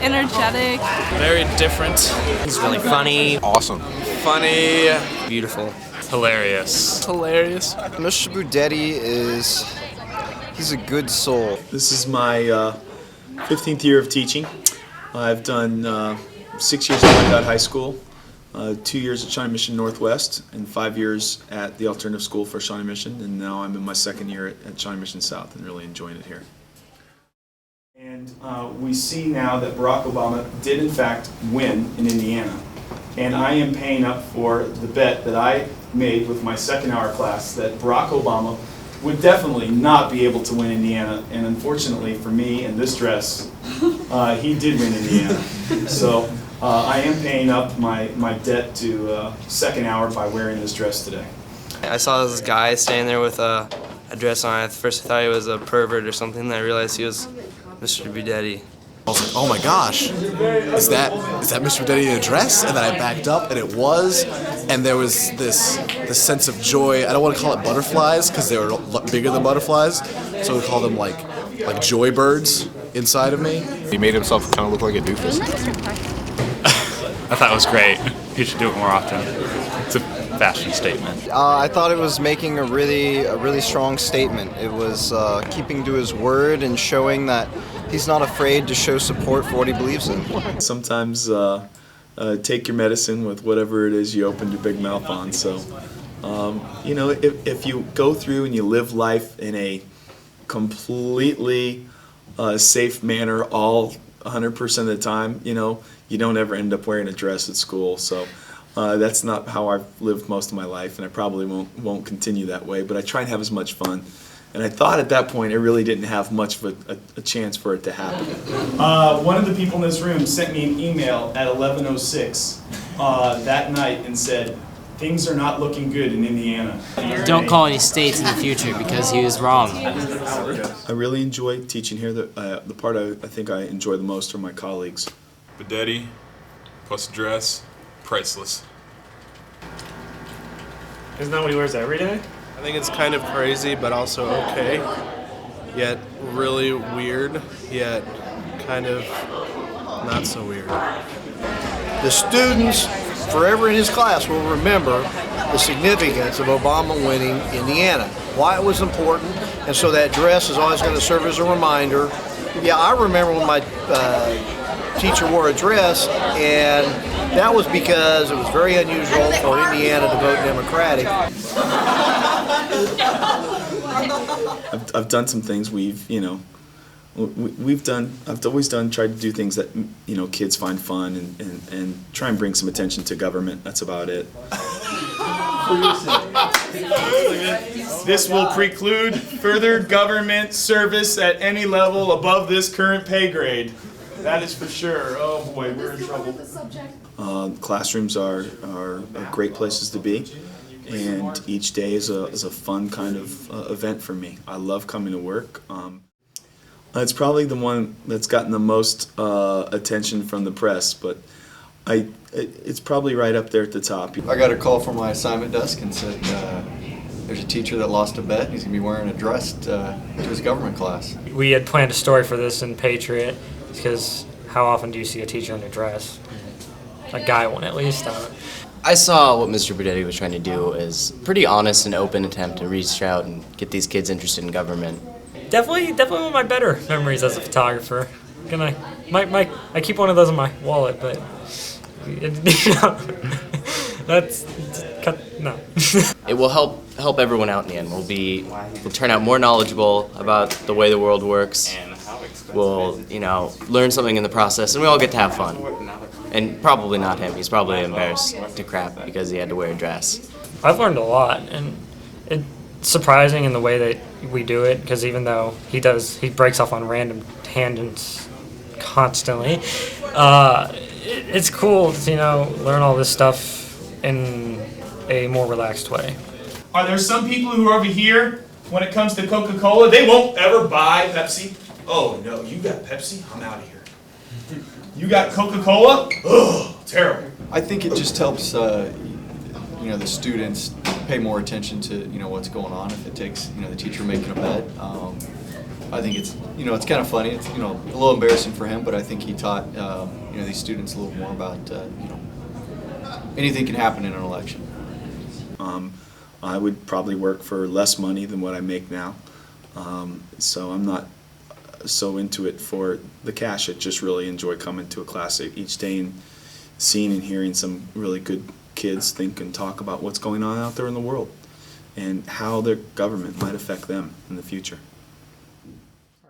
energetic. Very different. He's really funny. Awesome. Funny. Beautiful. Hilarious. Hilarious. Mr. Budetti he's a good soul. This is my 15th year of teaching. I've done 6 years at Wyandotte High School, 2 years at Shawnee Mission Northwest, and 5 years at the alternative school for Shawnee Mission, and now I'm in my second year at Shawnee Mission South and really enjoying it here. And we see now that Barack Obama did in fact win in Indiana, and I am paying up for the bet that I made with my second hour class that Barack Obama would definitely not be able to win Indiana, and unfortunately for me and this dress, he did win Indiana. So I am paying up my debt to second hour by wearing this dress today. I saw this guy standing there with a dress on. At first I thought he was a pervert or something, then I realized he was Mr. Budetti. I was like, oh my gosh, is that Mr. Budetti in a dress? And then I backed up, and it was, and there was this sense of joy. I don't want to call it butterflies because they were bigger than butterflies, so we call them like joy birds inside of me. He made himself kind of look like a doofus. I thought it was great. He should do it more often. It's a fashion statement. I thought it was making a really strong statement. It was keeping to his word and showing that he's not afraid to show support for what he believes in. Sometimes take your medicine with whatever it is you opened your big mouth on. So, you know, if you go through and you live life in a completely safe manner all 100% of the time, you know, you don't ever end up wearing a dress at school. So that's not how I've lived most of my life, and I probably won't continue that way. But I try and have as much fun. And I thought at that point it really didn't have much of a chance for it to happen. One of the people in this room sent me an email at 11:06 that night and said, things are not looking good in Indiana. Don't call any states in the future because he was wrong. I really enjoy teaching here. The part I think I enjoy the most are my colleagues. Budetti plus dress, priceless. Isn't that what he wears every day? I think it's kind of crazy, but also okay, yet really weird, yet kind of not so weird. The students forever in his class will remember the significance of Obama winning Indiana, why it was important, and so that dress is always going to serve as a reminder. Yeah, I remember when my teacher wore a dress, and that was because it was very unusual for Indiana to vote Democratic. I've done some things I've always tried to do things that, you know, kids find fun and try and bring some attention to government. That's about it. This will preclude further government service at any level above this current pay grade. That is for sure. Oh boy, we're in trouble. Classrooms are great places to be, and each day is a fun kind of event for me. I love coming to work. It's probably the one that's gotten the most attention from the press, but it's probably right up there at the top. I got a call from my assignment desk and said there's a teacher that lost a bet. He's going to be wearing a dress to his government class. We had planned a story for this in Patriot because how often do you see a teacher in a dress? A guy one at least. I saw what Mr. Budetti was trying to do is pretty honest and open attempt to reach out and get these kids interested in government. Definitely one of my better memories as a photographer. I keep one of those in my wallet, but no. It will help everyone out in the end. We'll turn out more knowledgeable about the way the world works. We'll, learn something in the process, and we all get to have fun. And probably not him. He's probably embarrassed to crap because he had to wear a dress. I've learned a lot, and it's surprising in the way that we do it, because even though he breaks off on random tangents constantly, it's cool to, learn all this stuff in a more relaxed way. Are there some people who are over here, when it comes to Coca-Cola, they won't ever buy Pepsi? Oh no, you got Pepsi? I'm out of here. You got Coca-Cola? Ugh, terrible. I think it just helps, the students pay more attention to, what's going on. If it takes, the teacher making a bet, I think it's it's kind of funny. It's a little embarrassing for him, but I think he taught these students a little more about anything can happen in an election. I would probably work for less money than what I make now, so I'm not so into it for the cash. I just really enjoy coming to a class each day and seeing and hearing some really good kids think and talk about what's going on out there in the world and how their government might affect them in the future.